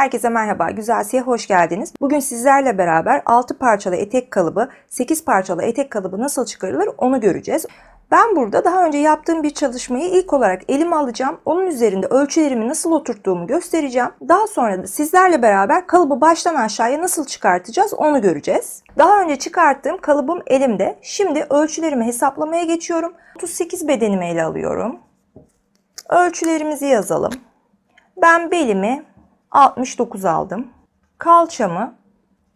Herkese merhaba, Güzelsi'ye hoş geldiniz. Bugün sizlerle beraber 6 parçalı etek kalıbı, 8 parçalı etek kalıbı nasıl çıkarılır onu göreceğiz. Ben burada daha önce yaptığım bir çalışmayı ilk olarak elime alacağım. Onun üzerinde ölçülerimi nasıl oturttuğumu göstereceğim. Daha sonra da sizlerle beraber kalıbı baştan aşağıya nasıl çıkartacağız onu göreceğiz. Daha önce çıkarttığım kalıbım elimde. Şimdi ölçülerimi hesaplamaya geçiyorum. 38 bedenimi ele alıyorum. Ölçülerimizi yazalım. Ben belimi 69 aldım. Kalçamı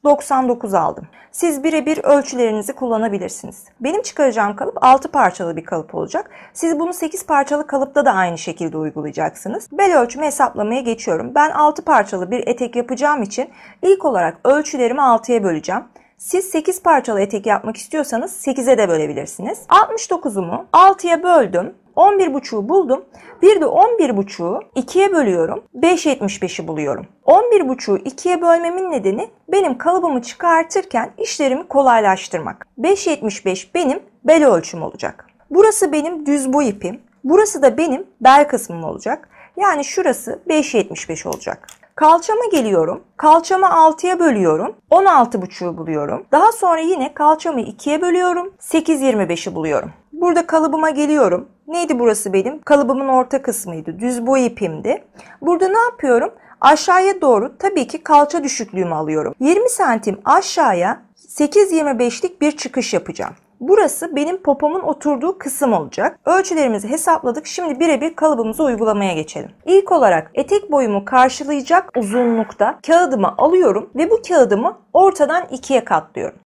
99 aldım. Siz birebir ölçülerinizi kullanabilirsiniz. Benim çıkaracağım kalıp 6 parçalı bir kalıp olacak. Siz bunu 8 parçalı kalıpta da aynı şekilde uygulayacaksınız. Bel ölçümü hesaplamaya geçiyorum. Ben 6 parçalı bir etek yapacağım için ilk olarak ölçülerimi 6'ya böleceğim. Siz 8 parçalı etek yapmak istiyorsanız 8'e de bölebilirsiniz. 69'umu 6'ya böldüm. 11,5'u buldum. Bir de 11,5'u 2'ye bölüyorum. 5,75'i buluyorum. 11,5'u 2'ye bölmemin nedeni benim kalıbımı çıkartırken işlerimi kolaylaştırmak. 5,75 benim bel ölçüm olacak. Burası benim düz boy ipim. Burası da benim bel kısmım olacak. Yani şurası 5,75 olacak. Kalçama geliyorum. Kalçamı 6'ya bölüyorum. 16,5'u buluyorum. Daha sonra yine kalçamı 2'ye bölüyorum. 8,25'i buluyorum. Burada kalıbıma geliyorum. Neydi burası benim? Kalıbımın orta kısmıydı. Düz boy ipimdi. Burada ne yapıyorum? Aşağıya doğru tabii ki kalça düşüklüğümü alıyorum. 20 santim aşağıya 8,25'lik bir çıkış yapacağım. Burası benim popomun oturduğu kısım olacak. Ölçülerimizi hesapladık. Şimdi birebir kalıbımızı uygulamaya geçelim. İlk olarak etek boyumu karşılayacak uzunlukta kağıdımı alıyorum ve bu kağıdımı ortadan ikiye katlıyorum.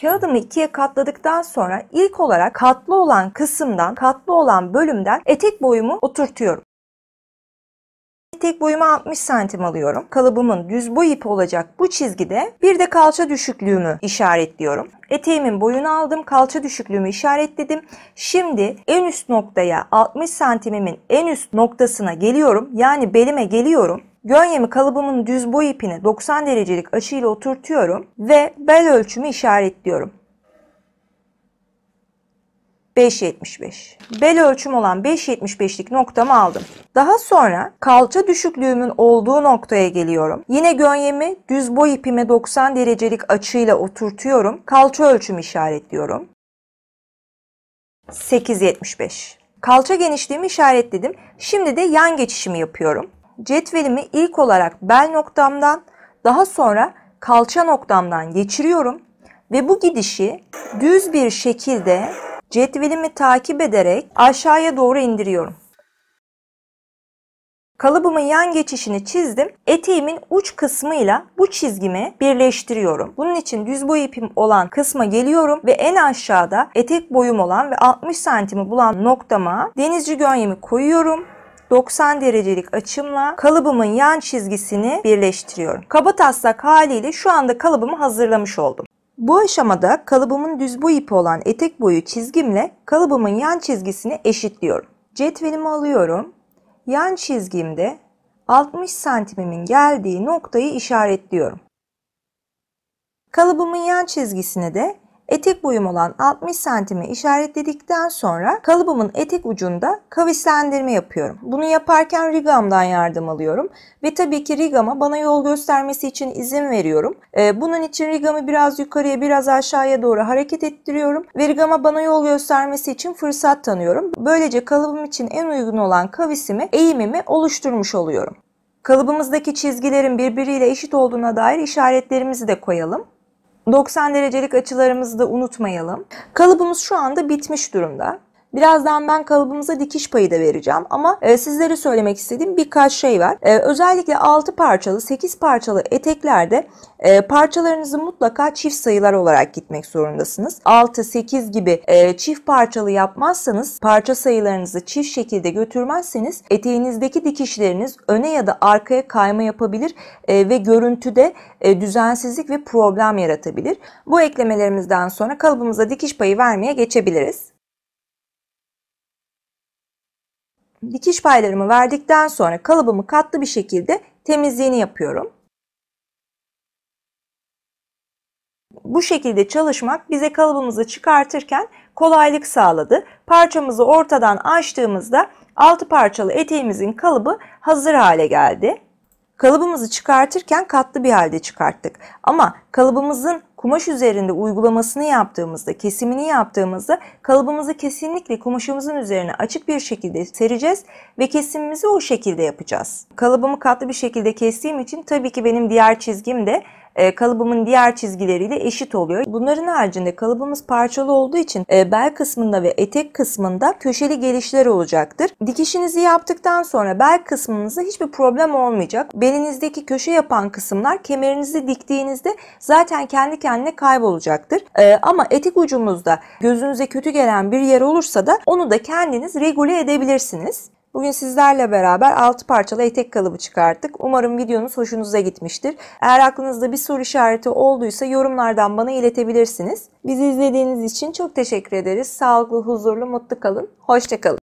Kağıdımı ikiye katladıktan sonra ilk olarak katlı olan kısımdan, katlı olan bölümden etek boyumu oturtuyorum. Etek boyumu 60 santim alıyorum. Kalıbımın düz boy ipi olacak bu çizgide bir de kalça düşüklüğümü işaretliyorum. Eteğimin boyunu aldım, kalça düşüklüğümü işaretledim. Şimdi en üst noktaya 60 santimimin en üst noktasına geliyorum. Yani belime geliyorum. Gönyemi kalıbımın düz boy ipine 90 derecelik açıyla oturtuyorum ve bel ölçümü işaretliyorum. 5,75. Bel ölçüm olan 5,75'lik noktamı aldım. Daha sonra kalça düşüklüğümün olduğu noktaya geliyorum. Yine gönyemi düz boy ipime 90 derecelik açıyla oturtuyorum. Kalça ölçümü işaretliyorum. 8,75. Kalça genişliğimi işaretledim. Şimdi de yan geçişimi yapıyorum. Cetvelimi ilk olarak bel noktamdan, daha sonra kalça noktamdan geçiriyorum ve bu gidişi düz bir şekilde cetvelimi takip ederek aşağıya doğru indiriyorum. Kalıbımın yan geçişini çizdim. Eteğimin uç kısmıyla bu çizgimi birleştiriyorum. Bunun için düz boy ipim olan kısma geliyorum ve en aşağıda etek boyum olan ve 60 santimi bulan noktama denizci gönyemi koyuyorum. 90 derecelik açımla kalıbımın yan çizgisini birleştiriyorum. Kabataslak haliyle şu anda kalıbımı hazırlamış oldum. Bu aşamada kalıbımın düz boy ipi olan etek boyu çizgimle kalıbımın yan çizgisini eşitliyorum. Cetvelimi alıyorum. Yan çizgimde 60 santimimin geldiği noktayı işaretliyorum. Kalıbımın yan çizgisine de etek boyum olan 60 santimi işaretledikten sonra kalıbımın etek ucunda kavislendirme yapıyorum. Bunu yaparken rigamdan yardım alıyorum. Ve tabii ki rigama bana yol göstermesi için izin veriyorum. Bunun için rigamı biraz yukarıya biraz aşağıya doğru hareket ettiriyorum. Ve rigama bana yol göstermesi için fırsat tanıyorum. Böylece kalıbım için en uygun olan kavisimi, eğimimi oluşturmuş oluyorum. Kalıbımızdaki çizgilerin birbiriyle eşit olduğuna dair işaretlerimizi de koyalım. 90 derecelik açılarımızı da unutmayalım. Kalıbımız şu anda bitmiş durumda. Birazdan ben kalıbımıza dikiş payı da vereceğim ama sizlere söylemek istediğim birkaç şey var. Özellikle 6 parçalı, 8 parçalı eteklerde parçalarınızı mutlaka çift sayılar olarak gitmek zorundasınız. 6, 8 gibi çift parçalı yapmazsanız, parça sayılarınızı çift şekilde götürmezseniz eteğinizdeki dikişleriniz öne ya da arkaya kayma yapabilir ve görüntüde düzensizlik ve problem yaratabilir. Bu eklemelerimizden sonra kalıbımıza dikiş payı vermeye geçebiliriz. Dikiş paylarımı verdikten sonra kalıbımı katlı bir şekilde temizliğini yapıyorum. Bu şekilde çalışmak bize kalıbımızı çıkartırken kolaylık sağladı. Parçamızı ortadan açtığımızda 6 parçalı eteğimizin kalıbı hazır hale geldi. Kalıbımızı çıkartırken katlı bir halde çıkarttık. Ama kalıbımızın kumaş üzerinde uygulamasını yaptığımızda, kesimini yaptığımızda kalıbımızı kesinlikle kumaşımızın üzerine açık bir şekilde sereceğiz ve kesimimizi o şekilde yapacağız. Kalıbımı katlı bir şekilde kestiğim için tabii ki benim diğer çizgim de kalıbımın diğer çizgileriyle eşit oluyor. Bunların haricinde kalıbımız parçalı olduğu için bel kısmında ve etek kısmında köşeli gelişler olacaktır. Dikişinizi yaptıktan sonra bel kısmınızda hiçbir problem olmayacak. Belinizdeki köşe yapan kısımlar kemerinizi diktiğinizde zaten kendi kendine kaybolacaktır. Ama etek ucumuzda gözünüze kötü gelen bir yer olursa da onu da kendiniz regüle edebilirsiniz. Bugün sizlerle beraber 6 parçalı etek kalıbı çıkarttık. Umarım videonuz hoşunuza gitmiştir. Eğer aklınızda bir soru işareti olduysa yorumlardan bana iletebilirsiniz. Bizi izlediğiniz için çok teşekkür ederiz. Sağlıklı, huzurlu, mutlu kalın. Hoşça kalın.